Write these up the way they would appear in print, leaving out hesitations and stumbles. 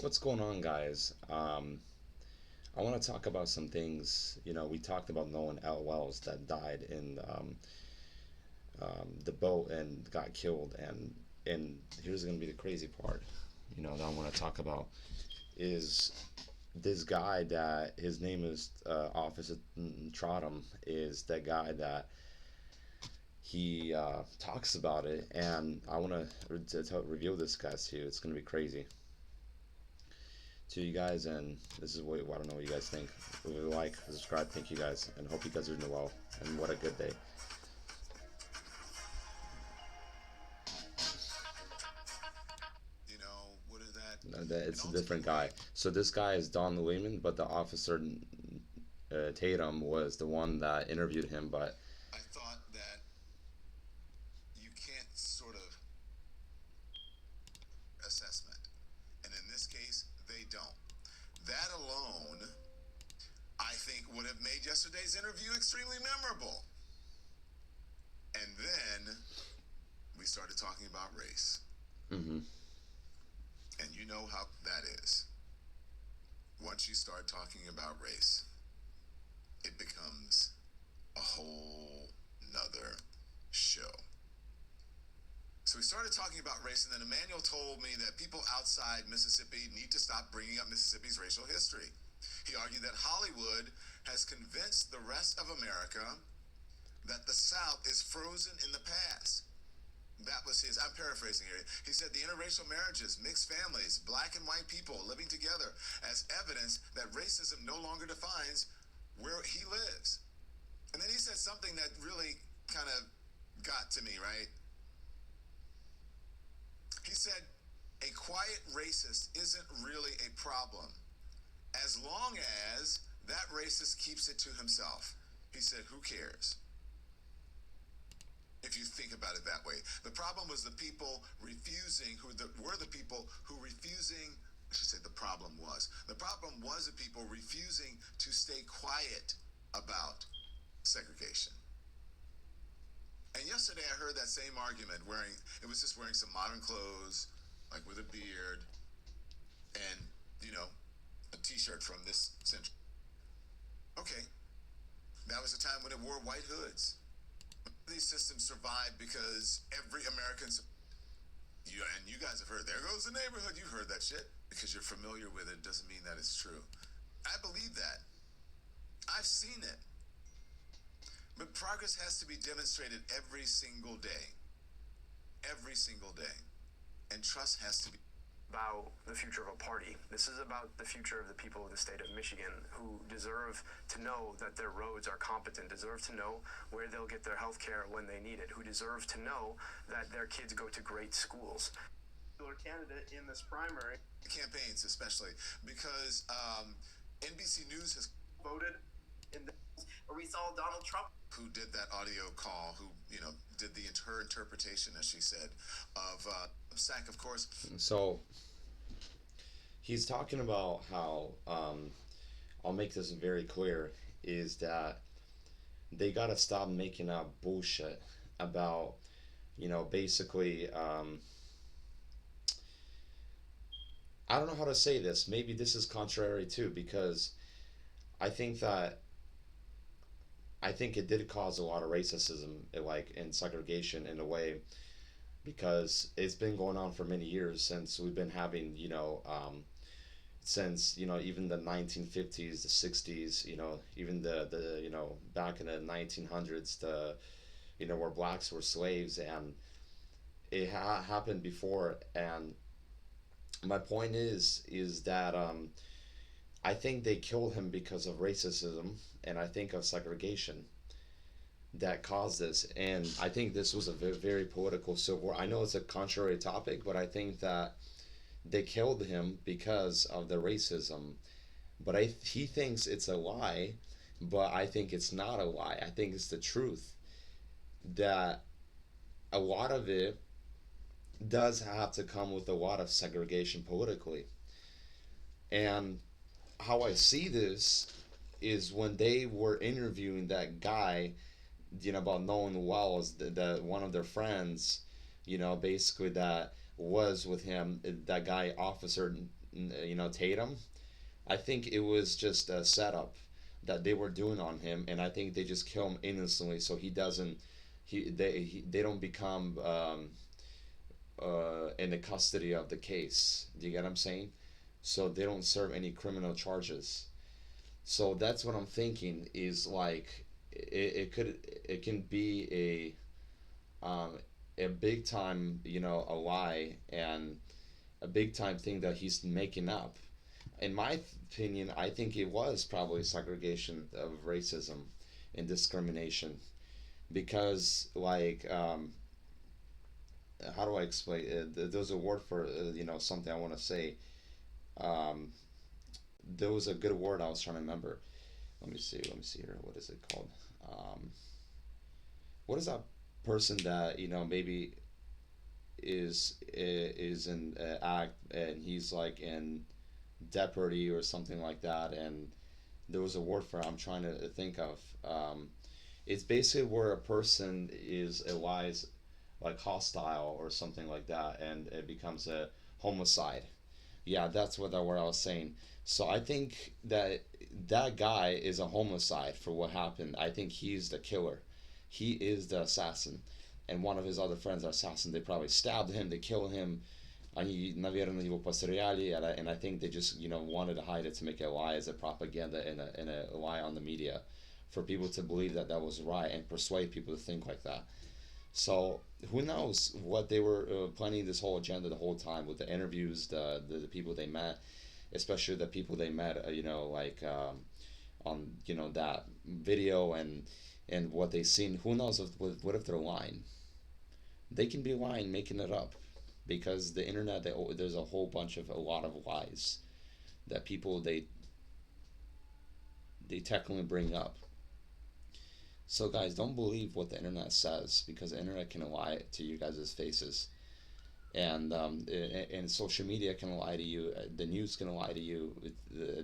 What's going on, guys? I want to talk about some things. We talked about Nolan L. Wells that died in the boat and got killed, and here's going to be the crazy part. That I want to talk about is this guy that his name is Officer Trottam is that guy that he talks about it, and I want to reveal this guys to you. It's going to be crazy to you guys, and this is what I don't know what you guys think. If you like, subscribe, thank you guys, and hope you guys are doing well. And what a good day. What is that? And It's a different ultimately, guy. So this guy is Don Lehman, but the officer Tatum was the one that interviewed him. But I thought that you can't sort of assessment. And in this case, they don't. That alone, I think, would have made yesterday's interview extremely memorable. And then we started talking about race. mm-hmm. And you know how that is. Once you start talking about race, it becomes a whole nother show. So we started talking about race, and then Emmanuel told me that people outside Mississippi need to stop bringing up Mississippi's racial history. He argued that Hollywood has convinced the rest of America that the South is frozen in the past. That was his, I'm paraphrasing here. He said the interracial marriages, mixed families, black and white people living together as evidence that racism no longer defines where he lives. And then he said something that really kind of got to me, right? He said, a quiet racist isn't really a problem as long as that racist keeps it to himself. He said, who cares? If you think about it that way. The problem was the people refusing, were the people who refusing, I should say the problem was. The problem was the people refusing to stay quiet about segregation. And yesterday I heard that same argument it was just wearing some modern clothes, like with a beard, and, a t-shirt from this century. Okay, that was a time when it wore white hoods. These systems survived because every American, and you guys have heard, there goes the neighborhood, you've heard that shit. Because you're familiar with it doesn't mean that it's true. I believe that. I've seen it. But progress has to be demonstrated every single day. Every single day. And trust has to be about the future of a party. This is about the future of the people of the state of Michigan who deserve to know that their roads are competent, deserve to know where they'll get their health care when they need it, who deserve to know that their kids go to great schools. Candidate in this primary campaigns, especially because NBC News has voted in the, or we saw Donald Trump, who did that audio call, who did her interpretation, as she said, of SAC, of course. So he's talking about how I'll make this very clear is that they gotta stop making up bullshit about basically I don't know how to say this. Maybe this is contrary too, because I think that I think it did cause a lot of racism, like and segregation in a way, because it's been going on for many years since we've been having, since even the 1950s, the 60s, even the back in the 1900s, where blacks were slaves, and it happened before. And my point is that I think they killed him because of racism, and I think of segregation that caused this. And I think this was a very political civil war. I know it's a contrary topic, but I think that they killed him because of the racism. But he thinks it's a lie, but I think it's not a lie. I think it's the truth that a lot of it does have to come with a lot of segregation politically. And how I see this is when they were interviewing that guy, about knowing Wells, the one of their friends, basically that was with him, that guy, Officer, Tatum. I think it was just a setup that they were doing on him, and I think they just kill him innocently so he doesn't, they don't become in the custody of the case. Do you get what I'm saying? So they don't serve any criminal charges. So that's what I'm thinking is like it can be a big time, a lie and a big time thing that he's making up. In my opinion, I think it was probably segregation of racism and discrimination because like how do I explain it? There's a word for something I want to say. um, there was a good word I was trying to remember. Let me see here, what is it called? um, what is that person that maybe is in act and he's like in Jeopardy or something like that, and there was a word for it I'm trying to think of. It's basically where a person is a lies like hostile or something like that, and it becomes a homicide. Yeah, that's what that word I was saying. So I think that that guy is a homicide for what happened. I think he's the killer. He is the assassin, and one of his other friends are assassin. They probably stabbed him. They killed him. Они, наверное, его постреляли, and I think they just, wanted to hide it to make it a lie as a propaganda and a lie on the media for people to believe that that was right and persuade people to think like that. So who knows what they were planning this whole agenda the whole time with the interviews, the people they met, especially the people they met, like on that video and what they seen. Who knows what if they're lying? They can be lying, making it up, because the internet, there's a whole bunch of a lot of lies that people they technically bring up. So guys, don't believe what the internet says, because the internet can lie to you guys' faces, and social media can lie to you. The news can lie to you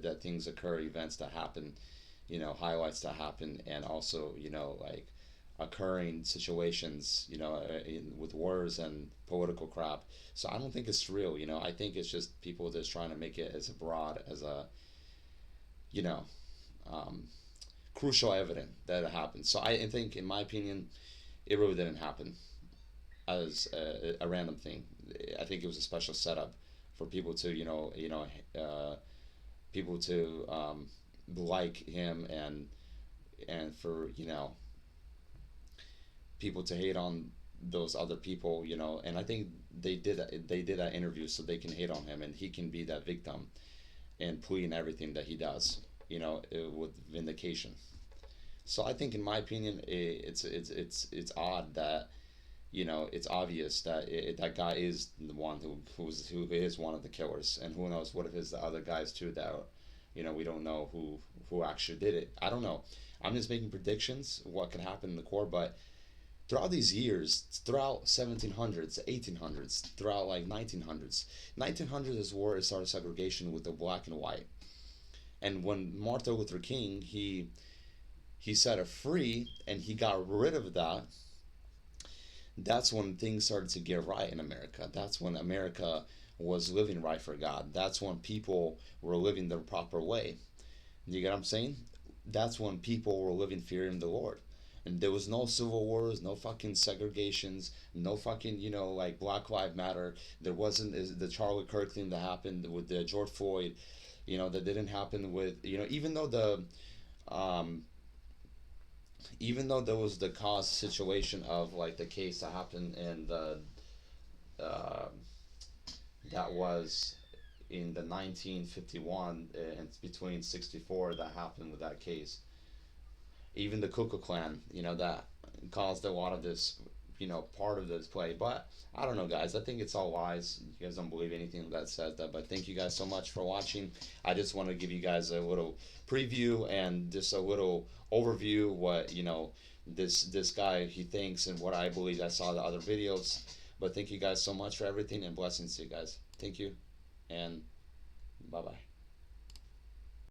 that things occur, events that happen, highlights that happen, and also like occurring situations, with wars and political crap. So I don't think it's real. I think it's just people just trying to make it as broad as a, you know, um, crucial evidence that it happened. So I think, in my opinion, it really didn't happen as a random thing. I think it was a special setup for people to, people to like him, and for people to hate on those other people, and I think they did that interview so they can hate on him and he can be that victim and pleading everything that he does, with vindication. So I think, in my opinion, it's odd that it's obvious that that guy is the one who is one of the killers, and who knows what if it's the other guys too that we don't know who actually did it. I don't know. I'm just making predictions what could happen in the court, but throughout these years, throughout 1700s, 1800s, throughout like 1900s is where it started segregation with the black and white. And when Martin Luther King, he set it free and he got rid of that, that's when things started to get right in America. That's when America was living right for God. That's when people were living the proper way. You get what I'm saying? That's when people were living fearing the Lord. And there was no civil wars, no fucking segregations, no fucking, like Black Lives Matter. There wasn't the Charlie Kirk thing that happened with the George Floyd, that didn't happen with, um, even though there was the cause situation of like the case that happened in the, uh, that was in the 1951, and between 64 that happened with that case. Even the Ku Klux Klan, that caused a lot of this, part of this play. But I don't know, guys. I think it's all lies. You guys don't believe anything that says that. But thank you guys so much for watching. I just want to give you guys a little preview and just a little overview what this guy he thinks and what I believe. I saw the other videos. But thank you guys so much for everything, and blessings to you guys. Thank you, and bye bye.